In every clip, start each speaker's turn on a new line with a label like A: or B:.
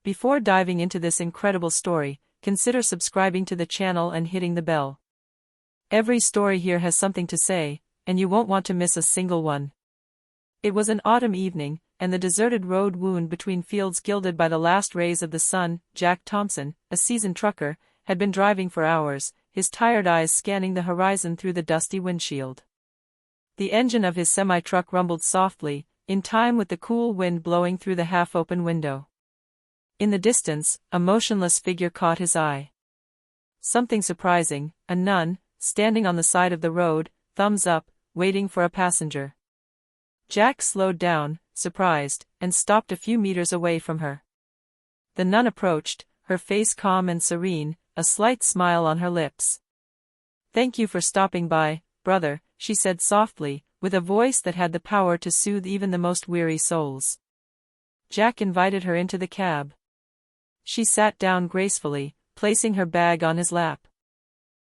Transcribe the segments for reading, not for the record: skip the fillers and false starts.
A: Before diving into this incredible story, consider subscribing to the channel and hitting the bell. Every story here has something to say, and you won't want to miss a single one. It was an autumn evening, and the deserted road wound between fields gilded by the last rays of the sun. Jack Thompson, a seasoned trucker, had been driving for hours, his tired eyes scanning the horizon through the dusty windshield. The engine of his semi-truck rumbled softly, in time with the cool wind blowing through the half-open window. In the distance, a motionless figure caught his eye. Something surprising, a nun, standing on the side of the road, thumbs up, waiting for a passenger. Jack slowed down, surprised, and stopped a few meters away from her. The nun approached, her face calm and serene, a slight smile on her lips. "Thank you for stopping by, brother," she said softly, with a voice that had the power to soothe even the most weary souls. Jack invited her into the cab. She sat down gracefully, placing her bag on his lap.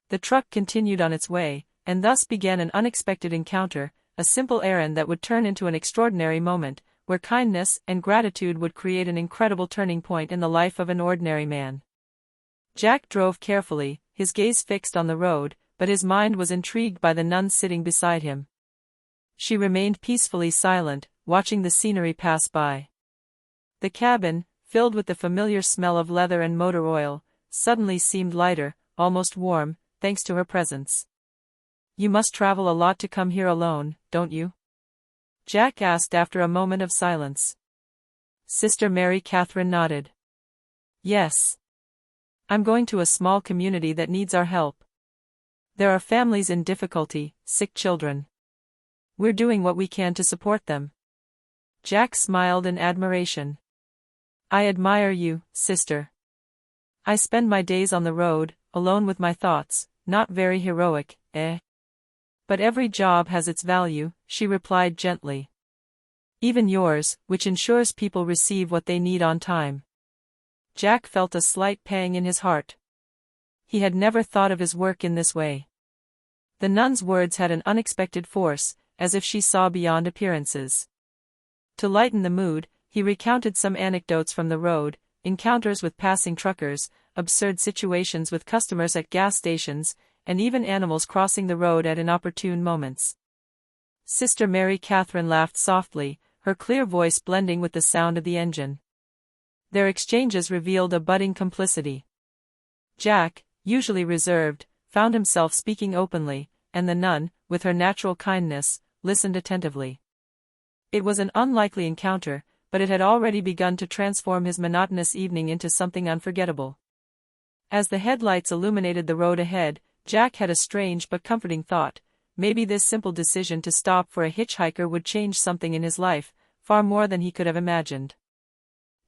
A: The truck continued on its way, and thus began an unexpected encounter, a simple errand that would turn into an extraordinary moment, where kindness and gratitude would create an incredible turning point in the life of an ordinary man. Jack drove carefully, his gaze fixed on the road, but his mind was intrigued by the nun sitting beside him. She remained peacefully silent, watching the scenery pass by. The cabin, filled with the familiar smell of leather and motor oil, suddenly seemed lighter, almost warm, thanks to her presence. "You must travel a lot to come here alone, don't you?" Jack asked after a moment of silence. Sister Mary Catherine nodded. "Yes. I'm going to a small community that needs our help. There are families in difficulty, sick children. We're doing what we can to support them." Jack smiled in admiration. "I admire you, sister. I spend my days on the road, alone with my thoughts, not very heroic, eh? But every job has its value," she replied gently. "Even yours, which ensures people receive what they need on time." Jack felt a slight pang in his heart. He had never thought of his work in this way. The nun's words had an unexpected force, as if she saw beyond appearances. To lighten the mood, he recounted some anecdotes from the road, encounters with passing truckers, absurd situations with customers at gas stations, and even animals crossing the road at inopportune moments. Sister Mary Catherine laughed softly, her clear voice blending with the sound of the engine. Their exchanges revealed a budding complicity. Jack, usually reserved, found himself speaking openly, and the nun, with her natural kindness, listened attentively. It was an unlikely encounter, but it had already begun to transform his monotonous evening into something unforgettable. As the headlights illuminated the road ahead, Jack had a strange but comforting thought. Maybe this simple decision to stop for a hitchhiker would change something in his life, far more than he could have imagined.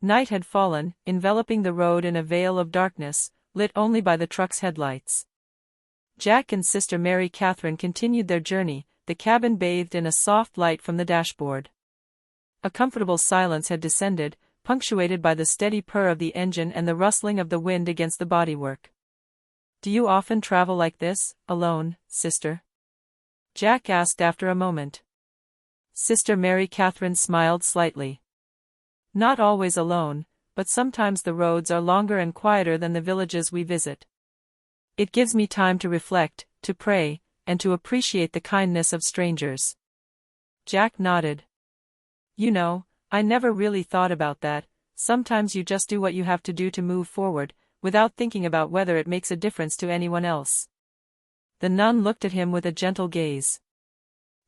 A: Night had fallen, enveloping the road in a veil of darkness, lit only by the truck's headlights. Jack and Sister Mary Catherine continued their journey, the cabin bathed in a soft light from the dashboard. A comfortable silence had descended, punctuated by the steady purr of the engine and the rustling of the wind against the bodywork. "Do you often travel like this, alone, sister?" Jack asked after a moment. Sister Mary Catherine smiled slightly. "Not always alone, but sometimes the roads are longer and quieter than the villages we visit. It gives me time to reflect, to pray, and to appreciate the kindness of strangers." Jack nodded. "You know, I never really thought about that. Sometimes you just do what you have to do to move forward, without thinking about whether it makes a difference to anyone else." The nun looked at him with a gentle gaze.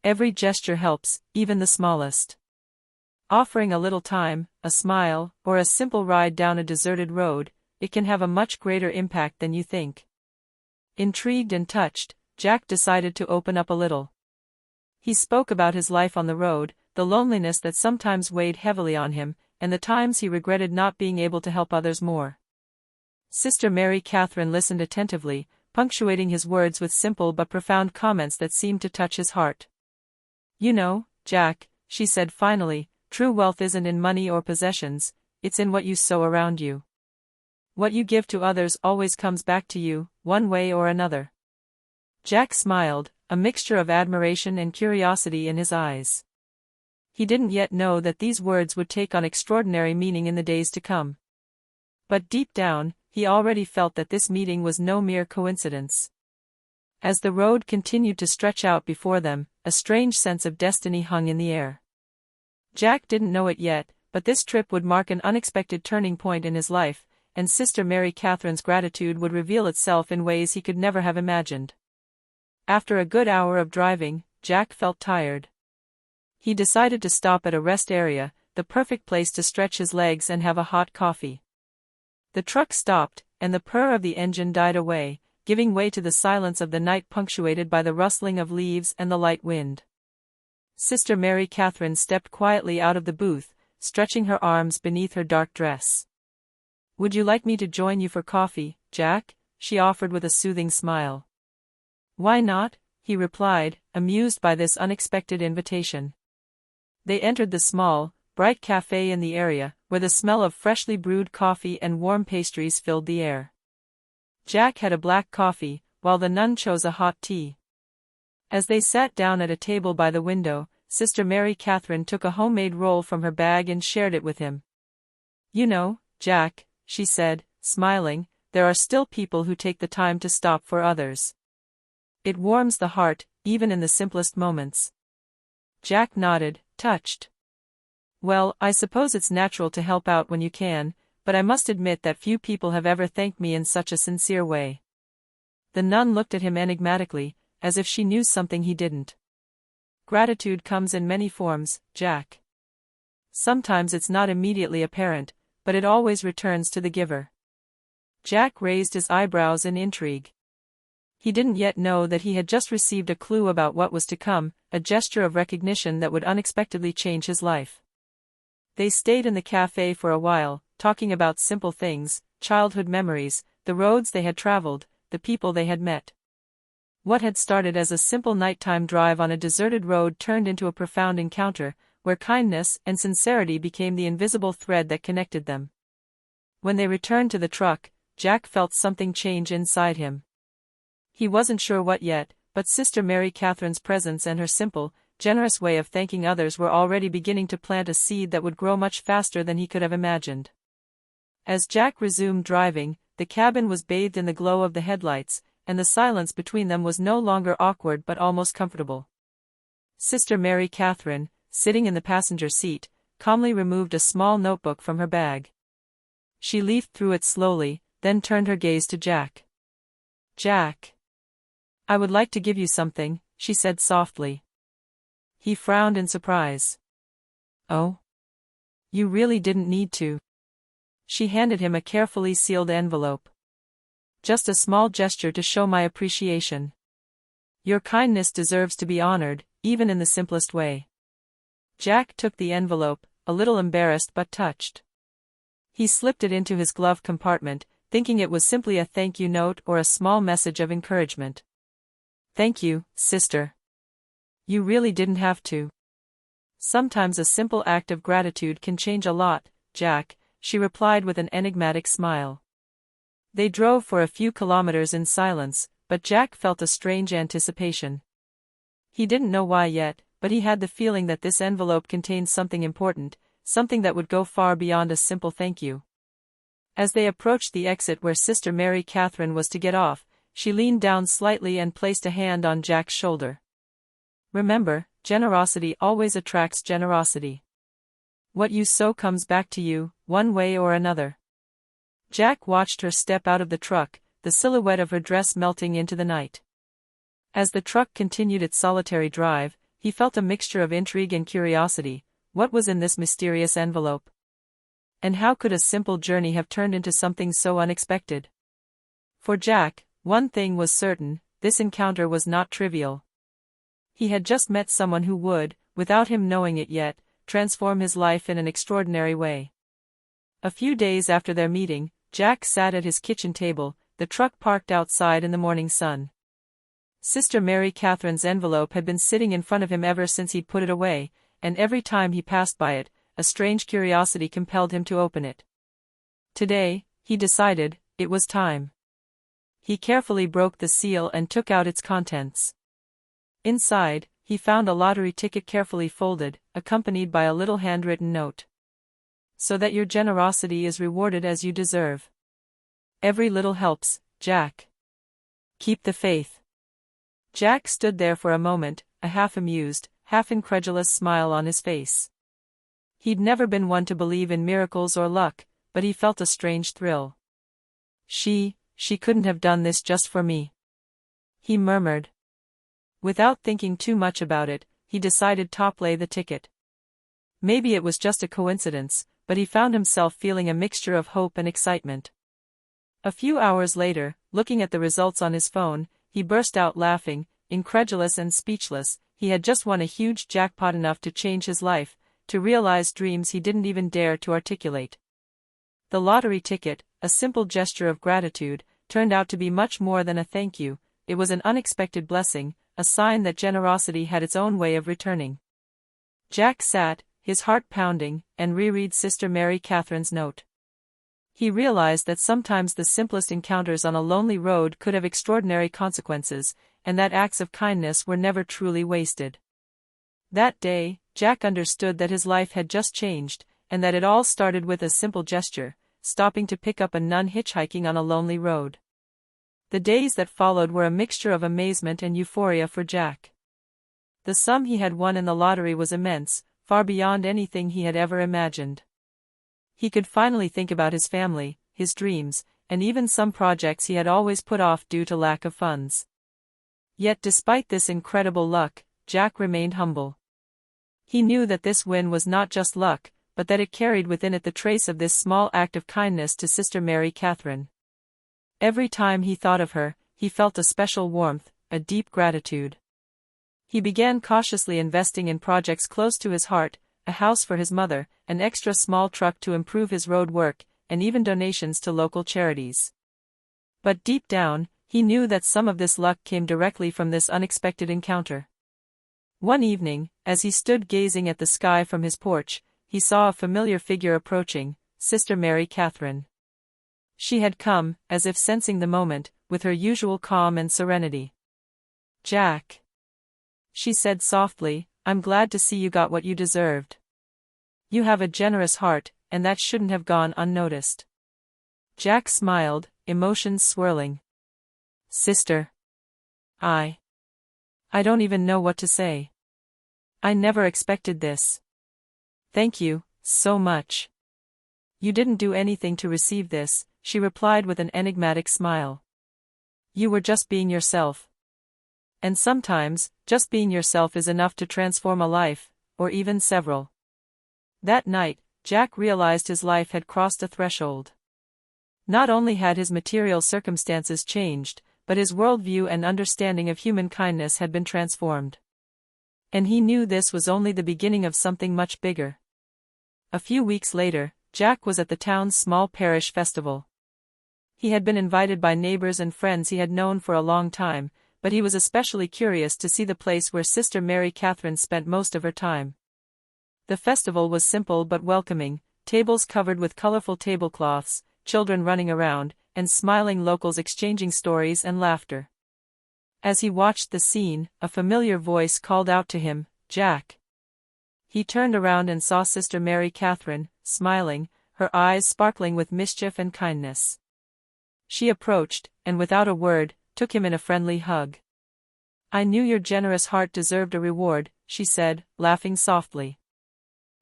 A: "Every gesture helps, even the smallest. Offering a little time, a smile, or a simple ride down a deserted road, it can have a much greater impact than you think." Intrigued and touched, Jack decided to open up a little. He spoke about his life on the road, the loneliness that sometimes weighed heavily on him, and the times he regretted not being able to help others more. Sister Mary Catherine listened attentively, punctuating his words with simple but profound comments that seemed to touch his heart. "You know, Jack," she said finally, "true wealth isn't in money or possessions, it's in what you sow around you. What you give to others always comes back to you, one way or another." Jack smiled, a mixture of admiration and curiosity in his eyes. He didn't yet know that these words would take on extraordinary meaning in the days to come. But deep down, he already felt that this meeting was no mere coincidence. As the road continued to stretch out before them, a strange sense of destiny hung in the air. Jack didn't know it yet, but this trip would mark an unexpected turning point in his life, and Sister Mary Catherine's gratitude would reveal itself in ways he could never have imagined. After a good hour of driving, Jack felt tired. He decided to stop at a rest area, the perfect place to stretch his legs and have a hot coffee. The truck stopped, and the purr of the engine died away, giving way to the silence of the night punctuated by the rustling of leaves and the light wind. Sister Mary Catherine stepped quietly out of the booth, stretching her arms beneath her dark dress. "Would you like me to join you for coffee, Jack?" she offered with a soothing smile. "Why not?" he replied, amused by this unexpected invitation. They entered the small, bright cafe in the area, where the smell of freshly brewed coffee and warm pastries filled the air. Jack had a black coffee, while the nun chose a hot tea. As they sat down at a table by the window, Sister Mary Catherine took a homemade roll from her bag and shared it with him. "You know, Jack," she said, smiling, "there are still people who take the time to stop for others. It warms the heart, even in the simplest moments." Jack nodded, touched. "Well, I suppose it's natural to help out when you can, but I must admit that few people have ever thanked me in such a sincere way." The nun looked at him enigmatically, as if she knew something he didn't. "Gratitude comes in many forms, Jack. Sometimes it's not immediately apparent, but it always returns to the giver." Jack raised his eyebrows in intrigue. He didn't yet know that he had just received a clue about what was to come, a gesture of recognition that would unexpectedly change his life. They stayed in the cafe for a while, talking about simple things, childhood memories, the roads they had traveled, the people they had met. What had started as a simple nighttime drive on a deserted road turned into a profound encounter, where kindness and sincerity became the invisible thread that connected them. When they returned to the truck, Jack felt something change inside him. He wasn't sure what yet, but Sister Mary Catherine's presence and her simple, generous way of thanking others were already beginning to plant a seed that would grow much faster than he could have imagined. As Jack resumed driving, the cabin was bathed in the glow of the headlights, and the silence between them was no longer awkward but almost comfortable. Sister Mary Catherine, sitting in the passenger seat, calmly removed a small notebook from her bag. She leafed through it slowly, then turned her gaze to Jack. "Jack, I would like to give you something," she said softly. He frowned in surprise. "Oh? You really didn't need to." She handed him a carefully sealed envelope. "Just a small gesture to show my appreciation. Your kindness deserves to be honored, even in the simplest way." Jack took the envelope, a little embarrassed but touched. He slipped it into his glove compartment, thinking it was simply a thank you note or a small message of encouragement. "Thank you, sister. You really didn't have to." "Sometimes a simple act of gratitude can change a lot, Jack," she replied with an enigmatic smile. They drove for a few kilometers in silence, but Jack felt a strange anticipation. He didn't know why yet, but he had the feeling that this envelope contained something important, something that would go far beyond a simple thank you. As they approached the exit where Sister Mary Catherine was to get off, she leaned down slightly and placed a hand on Jack's shoulder. "Remember, generosity always attracts generosity. What you sow comes back to you, one way or another." Jack watched her step out of the truck, the silhouette of her dress melting into the night. As the truck continued its solitary drive, he felt a mixture of intrigue and curiosity. What was in this mysterious envelope? And how could a simple journey have turned into something so unexpected? For Jack, one thing was certain: this encounter was not trivial. He had just met someone who would, without him knowing it yet, transform his life in an extraordinary way. A few days after their meeting, Jack sat at his kitchen table, the truck parked outside in the morning sun. Sister Mary Catherine's envelope had been sitting in front of him ever since he'd put it away, and every time he passed by it, a strange curiosity compelled him to open it. Today, he decided, it was time. He carefully broke the seal and took out its contents. Inside, he found a lottery ticket carefully folded, accompanied by a little handwritten note. so that your generosity is rewarded as you deserve. Every little helps, Jack. Keep the faith. Jack stood there for a moment, a half-amused, half-incredulous smile on his face. He'd never been one to believe in miracles or luck, but he felt a strange thrill. She couldn't have done this just for me," he murmured. Without thinking too much about it, he decided to play the ticket. Maybe it was just a coincidence, but he found himself feeling a mixture of hope and excitement. A few hours later, looking at the results on his phone, he burst out laughing, incredulous and speechless. He had just won a huge jackpot, enough to change his life, to realize dreams he didn't even dare to articulate. The lottery ticket, a simple gesture of gratitude, turned out to be much more than a thank you. It was an unexpected blessing, a sign that generosity had its own way of returning. Jack sat, his heart pounding, and reread Sister Mary Catherine's note. He realized that sometimes the simplest encounters on a lonely road could have extraordinary consequences, and that acts of kindness were never truly wasted. That day, Jack understood that his life had just changed, and that it all started with a simple gesture, stopping to pick up a nun hitchhiking on a lonely road. The days that followed were a mixture of amazement and euphoria for Jack. The sum he had won in the lottery was immense, far beyond anything he had ever imagined. He could finally think about his family, his dreams, and even some projects he had always put off due to lack of funds. Yet despite this incredible luck, Jack remained humble. He knew that this win was not just luck, but that it carried within it the trace of this small act of kindness to Sister Mary Catherine. Every time he thought of her, he felt a special warmth, a deep gratitude. He began cautiously investing in projects close to his heart, a house for his mother, an extra small truck to improve his road work, and even donations to local charities. But deep down, he knew that some of this luck came directly from this unexpected encounter. One evening, as he stood gazing at the sky from his porch, he saw a familiar figure approaching, Sister Mary Catherine. She had come, as if sensing the moment, with her usual calm and serenity. "Jack," she said softly, "I'm glad to see you got what you deserved. You have a generous heart, and that shouldn't have gone unnoticed." Jack smiled, emotions swirling. "Sister. I don't even know what to say. I never expected this. Thank you, so much." "You didn't do anything to receive this," she replied with an enigmatic smile. "You were just being yourself. And sometimes, just being yourself is enough to transform a life, or even several." That night, Jack realized his life had crossed a threshold. Not only had his material circumstances changed, but his worldview and understanding of human kindness had been transformed. And he knew this was only the beginning of something much bigger. A few weeks later, Jack was at the town's small parish festival. He had been invited by neighbors and friends he had known for a long time, but he was especially curious to see the place where Sister Mary Catherine spent most of her time. The festival was simple but welcoming, tables covered with colorful tablecloths, children running around, and smiling locals exchanging stories and laughter. As he watched the scene, a familiar voice called out to him, "Jack." He turned around and saw Sister Mary Catherine, smiling, her eyes sparkling with mischief and kindness. She approached, and without a word, took him in a friendly hug. "I knew your generous heart deserved a reward," she said, laughing softly.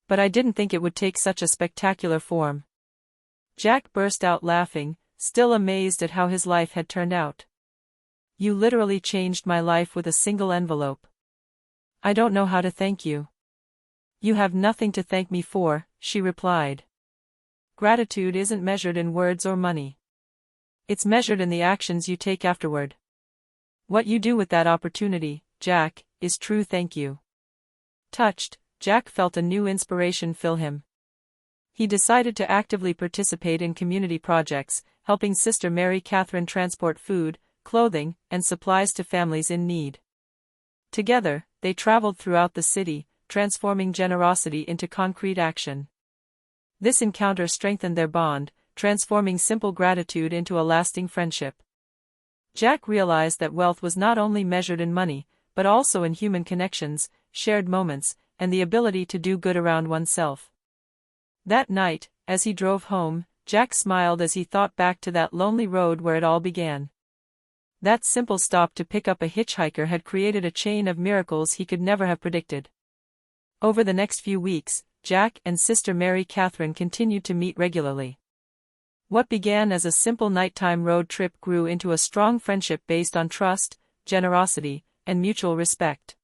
A: "But I didn't think it would take such a spectacular form." Jack burst out laughing, still amazed at how his life had turned out. "You literally changed my life with a single envelope. I don't know how to thank you." "You have nothing to thank me for," she replied. "Gratitude isn't measured in words or money. It's measured in the actions you take afterward. What you do with that opportunity, Jack, is true thank you." Touched, Jack felt a new inspiration fill him. He decided to actively participate in community projects, helping Sister Mary Catherine transport food, clothing, and supplies to families in need. Together, they traveled throughout the city, transforming generosity into concrete action. This encounter strengthened their bond, transforming simple gratitude into a lasting friendship. Jack realized that wealth was not only measured in money, but also in human connections, shared moments, and the ability to do good around oneself. That night, as he drove home, Jack smiled as he thought back to that lonely road where it all began. That simple stop to pick up a hitchhiker had created a chain of miracles he could never have predicted. Over the next few weeks, Jack and Sister Mary Catherine continued to meet regularly. What began as a simple nighttime road trip grew into a strong friendship based on trust, generosity, and mutual respect.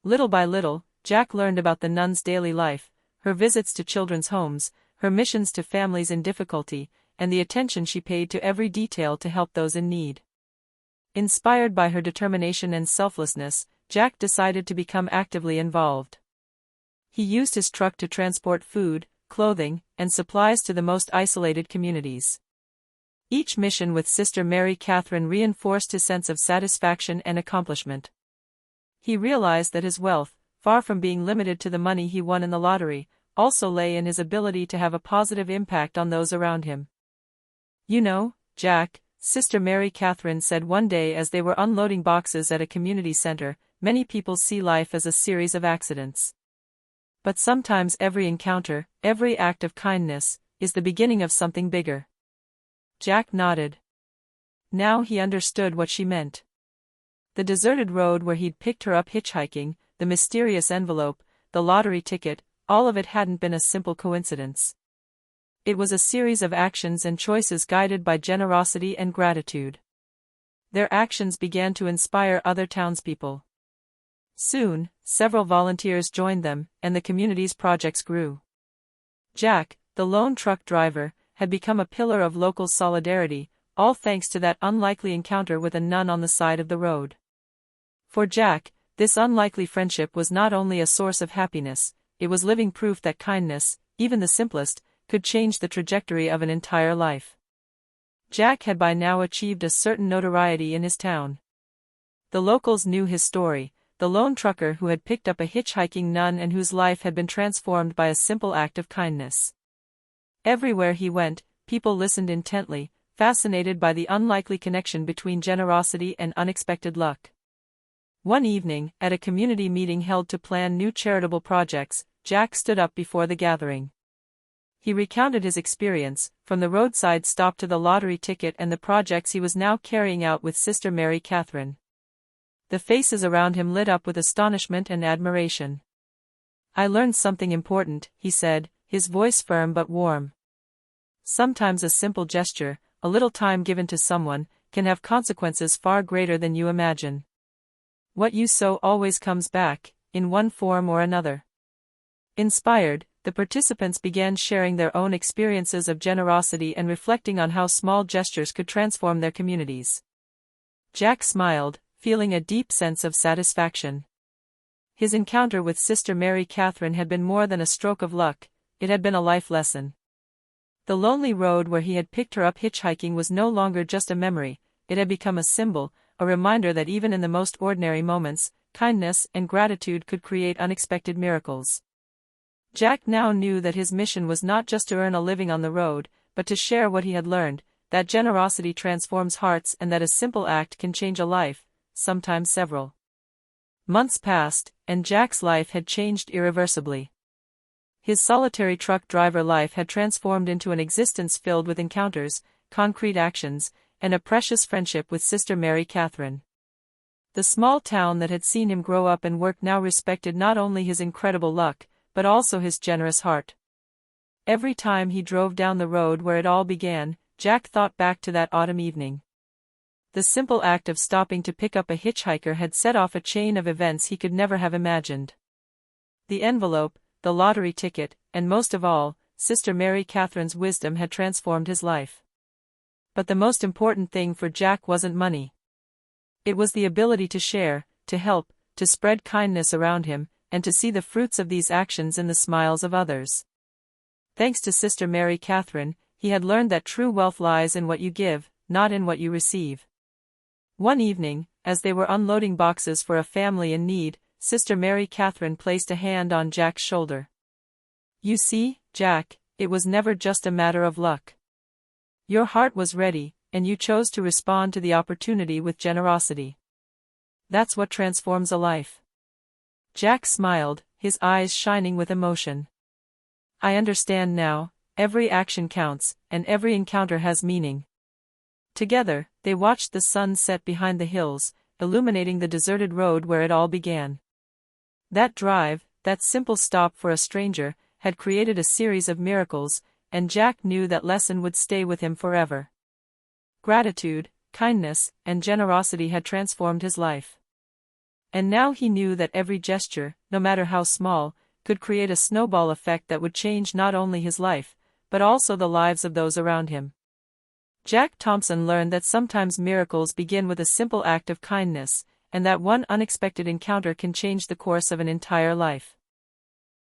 A: Little by little, Jack learned about the nun's daily life, her visits to children's homes, her missions to families in difficulty, and the attention she paid to every detail to help those in need. Inspired by her determination and selflessness, Jack decided to become actively involved. He used his truck to transport food, clothing, and supplies to the most isolated communities. Each mission with Sister Mary Catherine reinforced his sense of satisfaction and accomplishment. He realized that his wealth, far from being limited to the money he won in the lottery, also lay in his ability to have a positive impact on those around him. "You know, Jack," Sister Mary Catherine said one day as they were unloading boxes at a community center, "many people see life as a series of accidents. But sometimes every encounter, every act of kindness, is the beginning of something bigger." Jack nodded. Now he understood what she meant. The deserted road where he'd picked her up hitchhiking, the mysterious envelope, the lottery ticket, all of it hadn't been a simple coincidence. It was a series of actions and choices guided by generosity and gratitude. Their actions began to inspire other townspeople. Soon, several volunteers joined them, and the community's projects grew. Jack, the lone truck driver, had become a pillar of local solidarity, all thanks to that unlikely encounter with a nun on the side of the road. For Jack, this unlikely friendship was not only a source of happiness, it was living proof that kindness, even the simplest, could change the trajectory of an entire life. Jack had by now achieved a certain notoriety in his town. The locals knew his story, the lone trucker who had picked up a hitchhiking nun and whose life had been transformed by a simple act of kindness. Everywhere he went, people listened intently, fascinated by the unlikely connection between generosity and unexpected luck. One evening, at a community meeting held to plan new charitable projects, Jack stood up before the gathering. He recounted his experience, from the roadside stop to the lottery ticket and the projects he was now carrying out with Sister Mary Catherine. The faces around him lit up with astonishment and admiration. "I learned something important," he said, his voice firm but warm. "Sometimes a simple gesture, a little time given to someone, can have consequences far greater than you imagine. What you sow always comes back, in one form or another." Inspired, the participants began sharing their own experiences of generosity and reflecting on how small gestures could transform their communities. Jack smiled, feeling a deep sense of satisfaction. His encounter with Sister Mary Catherine had been more than a stroke of luck, it had been a life lesson. The lonely road where he had picked her up hitchhiking was no longer just a memory, it had become a symbol, a reminder that even in the most ordinary moments, kindness and gratitude could create unexpected miracles. Jack now knew that his mission was not just to earn a living on the road, but to share what he had learned, that generosity transforms hearts and that a simple act can change a life, sometimes several. Months passed, and Jack's life had changed irreversibly. His solitary truck driver life had transformed into an existence filled with encounters, concrete actions, and a precious friendship with Sister Mary Catherine. The small town that had seen him grow up and work now respected not only his incredible luck, but also his generous heart. Every time he drove down the road where it all began, Jack thought back to that autumn evening. The simple act of stopping to pick up a hitchhiker had set off a chain of events he could never have imagined. The envelope, the lottery ticket, and most of all, Sister Mary Catherine's wisdom had transformed his life. But the most important thing for Jack wasn't money. It was the ability to share, to help, to spread kindness around him, and to see the fruits of these actions in the smiles of others. Thanks to Sister Mary Catherine, he had learned that true wealth lies in what you give, not in what you receive. One evening, as they were unloading boxes for a family in need, Sister Mary Catherine placed a hand on Jack's shoulder. "You see, Jack, it was never just a matter of luck. Your heart was ready, and you chose to respond to the opportunity with generosity. That's what transforms a life." Jack smiled, his eyes shining with emotion. I understand now, every action counts, and every encounter has meaning. Together, they watched the sun set behind the hills, illuminating the deserted road where it all began. That drive, that simple stop for a stranger, had created a series of miracles, and Jack knew that lesson would stay with him forever. Gratitude, kindness, and generosity had transformed his life. And now he knew that every gesture, no matter how small, could create a snowball effect that would change not only his life, but also the lives of those around him. Jack Thompson learned that sometimes miracles begin with a simple act of kindness, and that one unexpected encounter can change the course of an entire life.